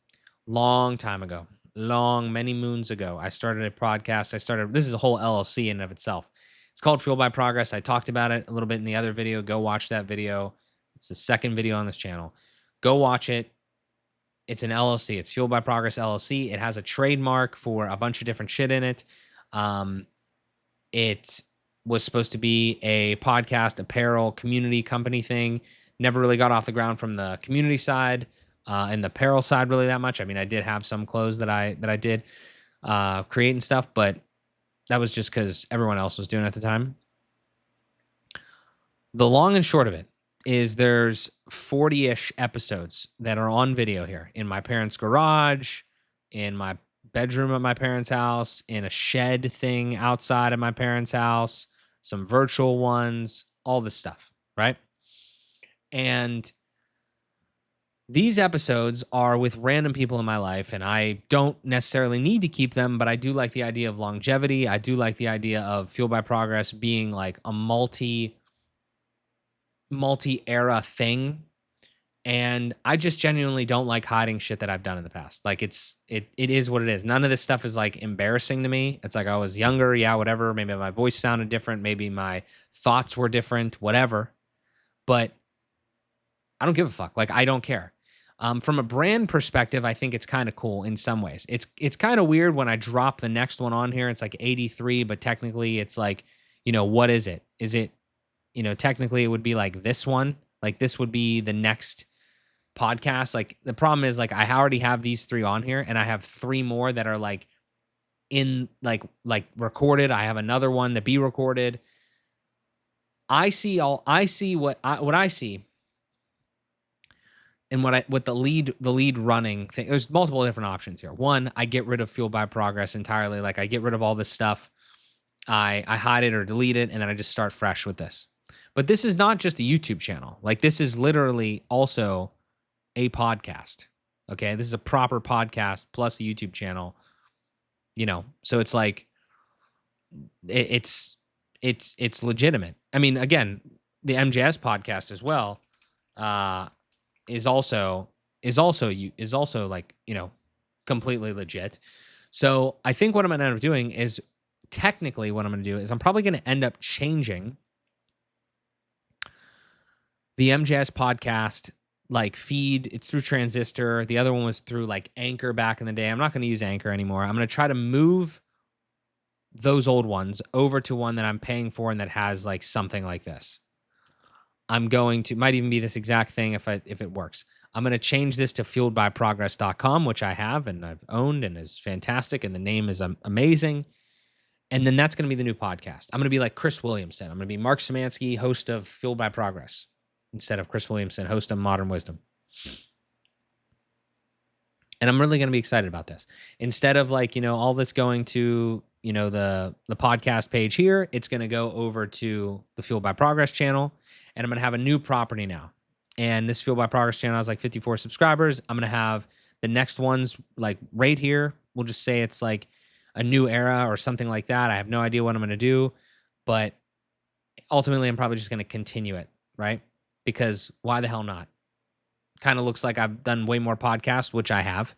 long time ago, many moons ago. I started a podcast. This is a whole LLC in and of itself. It's called Fueled by Progress. I talked about it a little bit in the other video. Go watch that video. It's the second video on this channel. Go watch it. It's an LLC. It's Fueled by Progress LLC. It has a trademark for a bunch of different shit in it. It was supposed to be a podcast, apparel, community company thing. Never really got off the ground from the community side and the apparel side really that much. I mean, I did have some clothes that I did create and stuff, but that was just because everyone else was doing it at the time. The long and short of it is there's 40-ish episodes that are on video here in my parents' garage, in my bedroom at my parents' house, in a shed thing outside of my parents' house, some virtual ones, all this stuff, right? And these episodes are with random people in my life, and I don't necessarily need to keep them, but I do like the idea of longevity. I do like the idea of Fueled by Progress being like a multi-era thing. And I just genuinely don't like hiding shit that I've done in the past. Like it is what it is. None of this stuff is like embarrassing to me. It's like I was younger, yeah, whatever. Maybe my voice sounded different. Maybe my thoughts were different, whatever. But I don't give a fuck. Like I don't care. From a brand perspective, I think it's kind of cool in some ways. It's kind of weird when I drop the next one on here. It's like 83, but technically it's like, what is it? Is it, technically it would be like this one. Like this would be the next podcast. Like the problem is like I already have these 3 on here, and I have 3 more that are like in like recorded. I have another one to be recorded. I see what I see. And what the lead running thing, there's multiple different options here. One, I get rid of Fueled by Progress entirely. Like I get rid of all this stuff. I hide it or delete it, and then I just start fresh with this. But this is not just a YouTube channel. Like this is literally also a podcast. Okay. This is a proper podcast plus a YouTube channel, so it's like, it's legitimate. I mean, again, the MJS podcast as well, is also like, completely legit. So I think what I'm going to end up doing is technically what I'm going to do is I'm probably going to end up changing the MJS podcast like feed. It's through Transistor. The other one was through like Anchor back in the day. I'm not going to use Anchor anymore. I'm going to try to move those old ones over to one that I'm paying for and that has like something like this. I'm going to, might even be this exact thing if it works. I'm going to change this to fueledbyprogress.com, which I have and I've owned and is fantastic. And the name is amazing. And then that's going to be the new podcast. I'm going to be like Chris Williamson. I'm going to be Mark Szymanski, host of Fueled by Progress, instead of Chris Williamson, host of Modern Wisdom. And I'm really going to be excited about this. Instead of like, all this going to, the podcast page here, it's going to go over to the Fueled by Progress channel. And I'm going to have a new property now. And this Fueled by Progress channel has like 54 subscribers. I'm going to have the next ones like right here. We'll just say it's like a new era or something like that. I have no idea what I'm going to do. But ultimately, I'm probably just going to continue it, right? Because why the hell not? Kind of looks like I've done way more podcasts, which I have.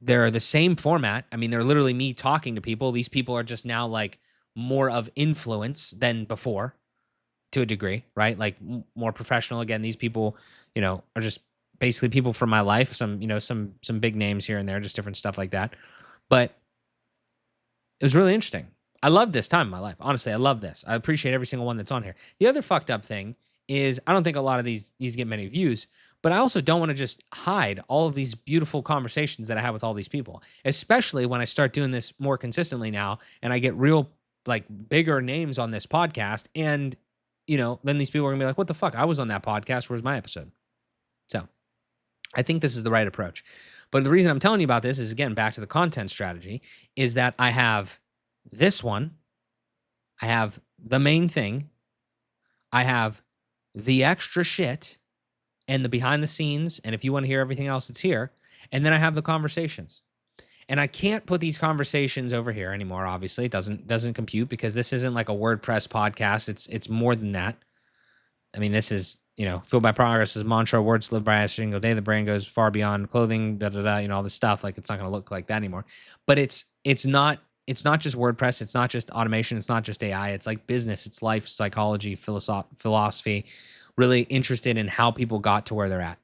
They're the same format. I mean, they're literally me talking to people. These people are just now like more of influence than before to a degree, right? Like more professional. Again, these people, are just basically people from my life. Some, some big names here and there, just different stuff like that. But it was really interesting. I love this time in my life. Honestly, I love this. I appreciate every single one that's on here. The other fucked up thing is I don't think a lot of these get many views, but I also don't want to just hide all of these beautiful conversations that I have with all these people, especially when I start doing this more consistently now and I get real like bigger names on this podcast. And, then these people are gonna be like, what the fuck? I was on that podcast. Where's my episode? So I think this is the right approach. But the reason I'm telling you about this is, again, back to the content strategy, is that I have this one. I have the main thing. I have the extra shit and the behind the scenes. And if you want to hear everything else, it's here. And then I have the conversations. And I can't put these conversations over here anymore. Obviously, it doesn't compute because this isn't like a WordPress podcast. It's more than that. I mean, this is, Fueled by Progress is mantra, words lived by every single day. The brain goes far beyond clothing, all this stuff. Like it's not going to look like that anymore. But it's not it's not just WordPress, it's not just automation, it's not just AI, it's like business, it's life, psychology, philosophy, really interested in how people got to where they're at.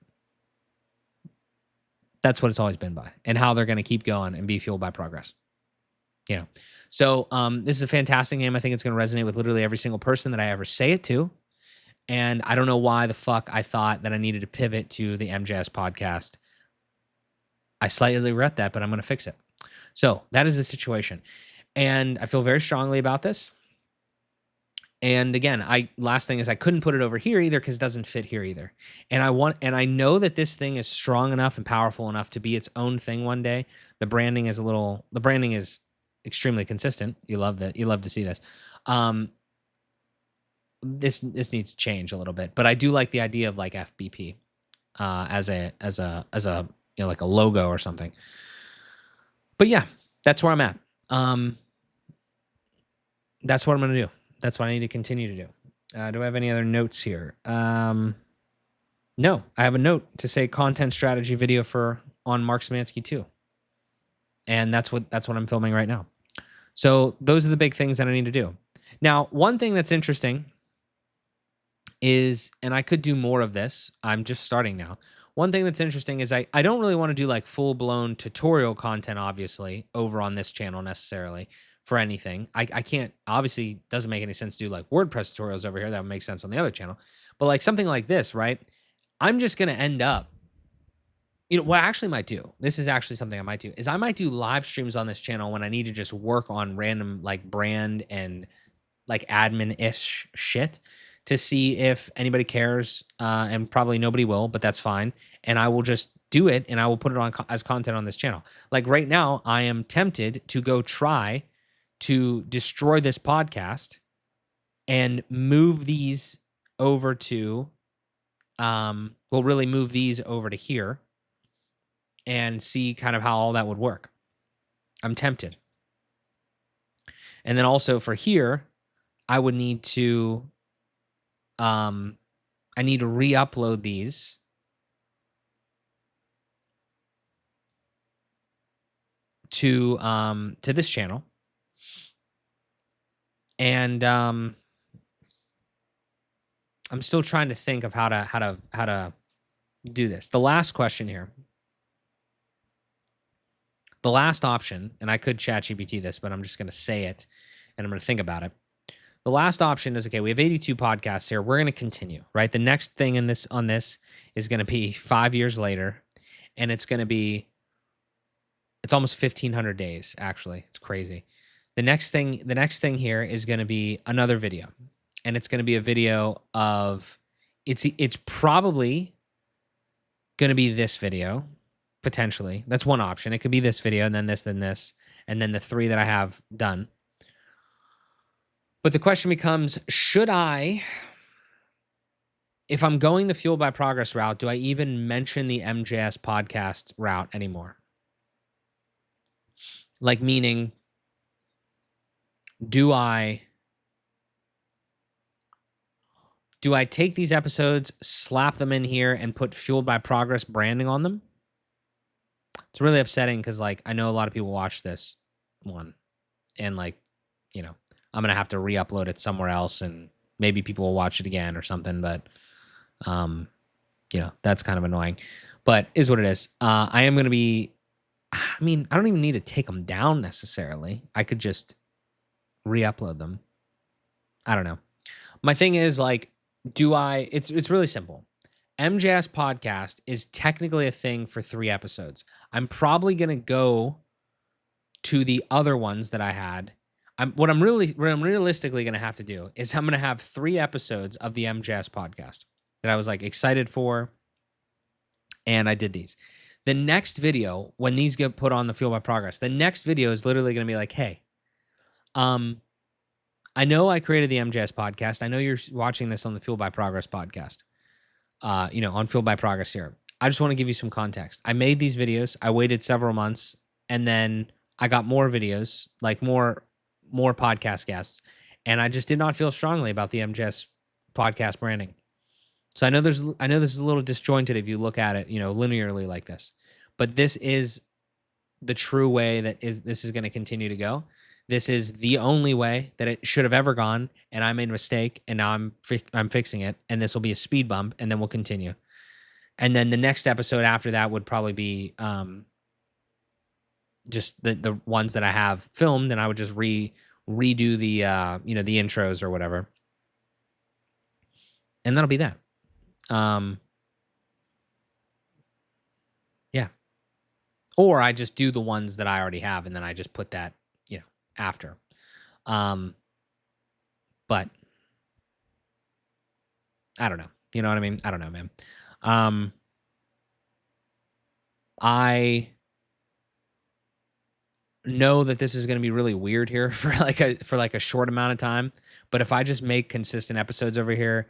That's what it's always been by, and how they're going to keep going and be fueled by progress. You know, so this is a fantastic name. I think it's going to resonate with literally every single person that I ever say it to. And I don't know why the fuck I thought that I needed to pivot to the MJS podcast. I slightly regret that, but I'm going to fix it. So that is the situation. And I feel very strongly about this. And again, last thing is I couldn't put it over here either because it doesn't fit here either. And I know that this thing is strong enough and powerful enough to be its own thing one day. The branding is extremely consistent. You love that. You love to see this. This needs to change a little bit, but I do like the idea of like FBP as a like a logo or something. But yeah, that's where I'm at. That's what I'm gonna do. That's what I need to continue to do. Do I have any other notes here? No, I have a note to say content strategy video on Mark Szymanski too. And that's what I'm filming right now. So those are the big things that I need to do. Now, one thing that's interesting is, and I could do more of this, I'm just starting now. One thing that's interesting is I don't really want to do like full-blown tutorial content, obviously, over on this channel necessarily for anything. I can't, obviously, doesn't make any sense to do like WordPress tutorials over here. That would make sense on the other channel. But like something like this, right? I'm just going to end up, what I actually might do, this is actually something I might do, is I might do live streams on this channel when I need to just work on random like brand and like admin-ish shit to see if anybody cares, and probably nobody will, but that's fine. And I will just do it, and I will put it on as content on this channel. Like right now, I am tempted to go try to destroy this podcast and move these over to, really move these over to here and see kind of how all that would work. I'm tempted. And then also for here, I would need to, I need to re-upload these to this channel. And I'm still trying to think of how to do this. The last question here. The last option, and I could ChatGPT this, but I'm just going to say it and I'm going to think about it. The last option is, okay, we have 82 podcasts here. We're going to continue, right? The next thing on this is going to be 5 years later, and it's going to be, it's almost 1,500 days, actually. It's crazy. The next thing here is going to be another video, and it's going to be a video of, it's probably going to be this video, potentially. That's one option. It could be this video, and then this, and then the 3 that I have done. But the question becomes, should I, if I'm going the Fueled by Progress route, do I even mention the MJS podcast route anymore? Like, meaning, do I take these episodes, slap them in here, and put Fueled by Progress branding on them? It's really upsetting because, like, I know a lot of people watch this one, and, like, I'm going to have to re-upload it somewhere else, and maybe people will watch it again or something, but, that's kind of annoying. But is what it is. I am going to be, I don't even need to take them down necessarily. I could just re-upload them. I don't know. My thing is, like, it's really simple. MJS podcast is technically a thing for 3 episodes. I'm probably going to go to the other ones that I had. What I'm realistically going to have to do is I'm going to have 3 episodes of the MJS podcast that I was like excited for. And I did these. The next video, when these get put on the Fuel by Progress, the next video is literally going to be like, hey, I know I created the MJS podcast. I know you're watching this on the Fuel by Progress podcast, on Fuel by Progress here. I just want to give you some context. I made these videos. I waited several months, and then I got more videos, like more podcast guests, and I just did not feel strongly about the MJS podcast branding. So I know this is a little disjointed if you look at it, linearly like this, but this is the true way this is going to continue to go. This is the only way that it should have ever gone, and I made a mistake, and now I'm fixing it, and this will be a speed bump, and then we'll continue. And then the next episode after that would probably be just the ones that I have filmed, and I would just redo the the intros or whatever, and that'll be that. Yeah. Or I just do the ones that I already have, and then I just put that after. But I don't know. You know what I mean? I don't know, man. I know that this is going to be really weird here for like a short amount of time, but if I just make consistent episodes over here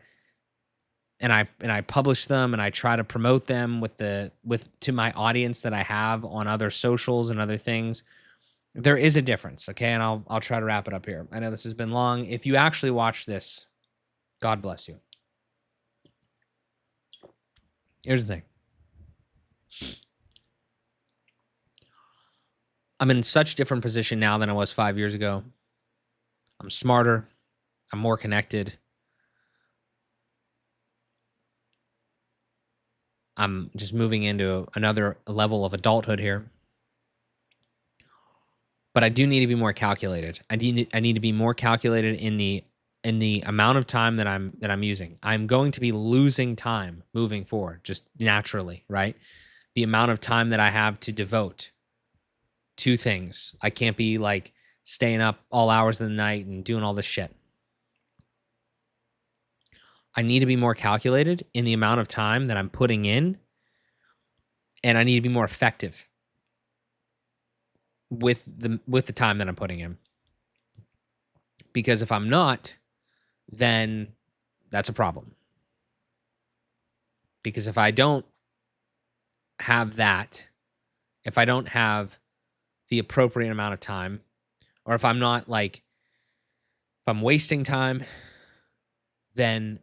and I publish them and I try to promote them to my audience that I have on other socials and other things, there is a difference, okay? And I'll try to wrap it up here. I know this has been long. If you actually watch this, God bless you. Here's the thing. I'm in such a different position now than I was 5 years ago. I'm smarter. I'm more connected. I'm just moving into another level of adulthood here. But I do need to be more calculated. I need to be more calculated in the amount of time that I'm using. I'm going to be losing time moving forward, just naturally, right? The amount of time that I have to devote to things. I can't be like staying up all hours of the night and doing all this shit. I need to be more calculated in the amount of time that I'm putting in, and I need to be more effective with the time that I'm putting in. Because if I'm not, then that's a problem. Because if I don't have that, if I don't have the appropriate amount of time, or if I'm not if I'm wasting time, then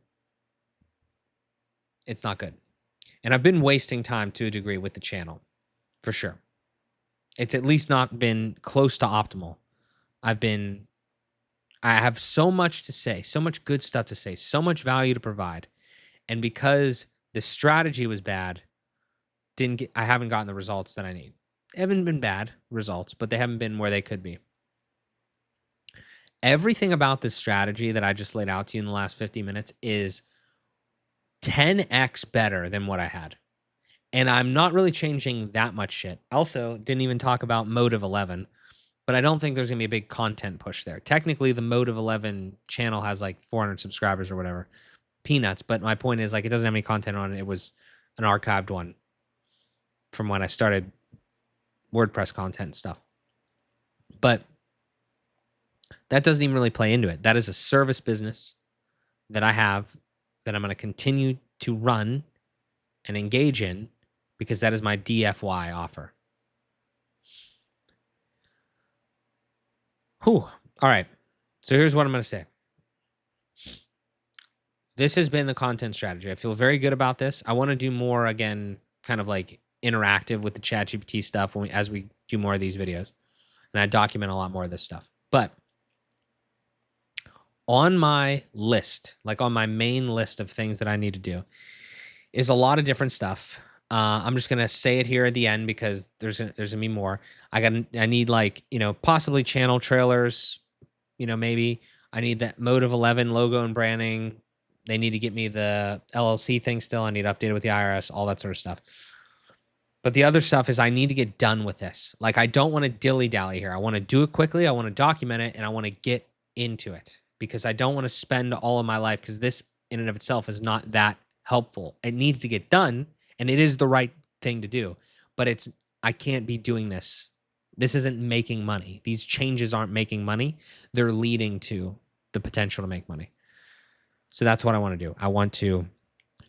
it's not good. And I've been wasting time to a degree with the channel, for sure. It's at least not been close to optimal. I have so much to say, so much good stuff to say, so much value to provide. And because the strategy was bad, I haven't gotten the results that I need. They haven't been bad results, but they haven't been where they could be. Everything about this strategy that I just laid out to you in the last 50 minutes is 10x better than what I had. And I'm not really changing that much shit. Also, didn't even talk about Motive 11, but I don't think there's going to be a big content push there. Technically, the Motive 11 channel has like 400 subscribers or whatever. Peanuts, but my point is it doesn't have any content on it. It was an archived one from when I started WordPress content and stuff. But that doesn't even really play into it. That is a service business that I have that I'm going to continue to run and engage in because that is my DFY offer. Whew. All right. So here's what I'm going to say. This has been the content strategy. I feel very good about this. I want to do more, again, kind of like interactive with the ChatGPT stuff as we do more of these videos. And I document a lot more of this stuff. But on my list, like on my main list of things that I need to do, is a lot of different stuff. I'm just gonna say it here at the end because there's gonna be more. I need possibly channel trailers. Maybe I need that Motive 11 logo and branding. They need to get me the LLC thing still. I need to update it with the IRS, all that sort of stuff. But the other stuff is I need to get done with this. Like, I don't want to dilly-dally here. I want to do it quickly. I want to document it, and I want to get into it because I don't want to spend all of my life because this in and of itself is not that helpful. It needs to get done, and it is the right thing to do. But I can't be doing this. This isn't making money. These changes aren't making money. They're leading to the potential to make money. So that's what I want to do. I want to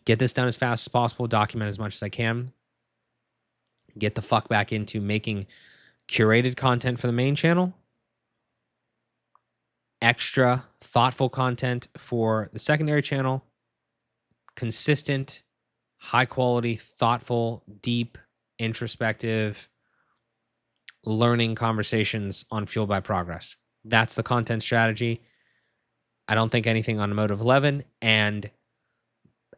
get this done as fast as possible, document as much as I can, get the fuck back into making curated content for the main channel, extra thoughtful content for the secondary channel, consistent, high quality, thoughtful, deep, introspective, learning conversations on Fueled by Progress. That's the content strategy. I don't think anything on Motive 11. And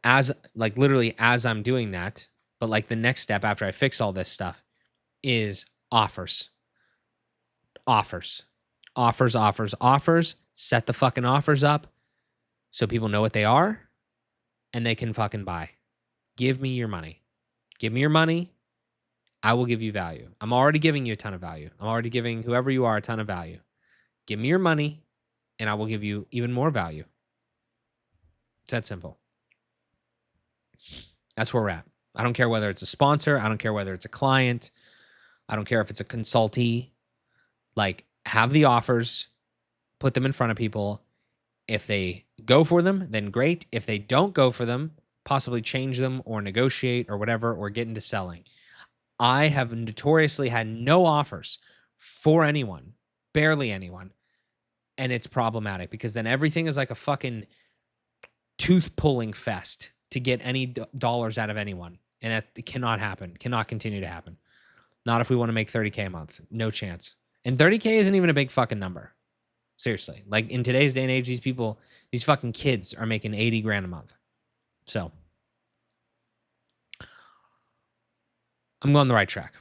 as like literally as I'm doing that, but like the next step after I fix all this stuff is offers, offers, offers, offers, offers. Set the fucking offers up so people know what they are and they can fucking buy. Give me your money. Give me your money. I will give you value. I'm already giving you a ton of value. I'm already giving whoever you are a ton of value. Give me your money and I will give you even more value. It's that simple. That's where we're at. I don't care whether it's a sponsor. I don't care whether it's a client. I don't care if it's a consultee. Like, have the offers, put them in front of people. If they go for them, then great. If they don't go for them, possibly change them or negotiate or whatever, or get into selling. I have notoriously had no offers for anyone, barely anyone. And it's problematic because then everything is like a fucking tooth pulling fest to get any dollars out of anyone. And that cannot happen, cannot continue to happen. Not if we want to make 30K a month. No chance. And 30K isn't even a big fucking number. Seriously. Like in today's day and age, these people, these fucking kids are making 80 grand a month. So I'm going the right track.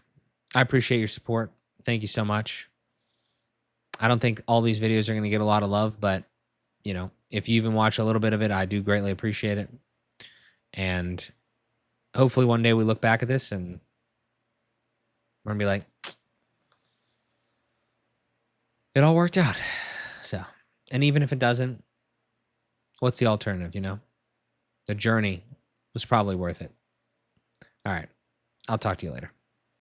I appreciate your support. Thank you so much. I don't think all these videos are going to get a lot of love, but you know, if you even watch a little bit of it, I do greatly appreciate it. And hopefully one day we look back at this and we're going to be like, it all worked out. So, and even if it doesn't, what's the alternative, you know? The journey was probably worth it. All right. I'll talk to you later.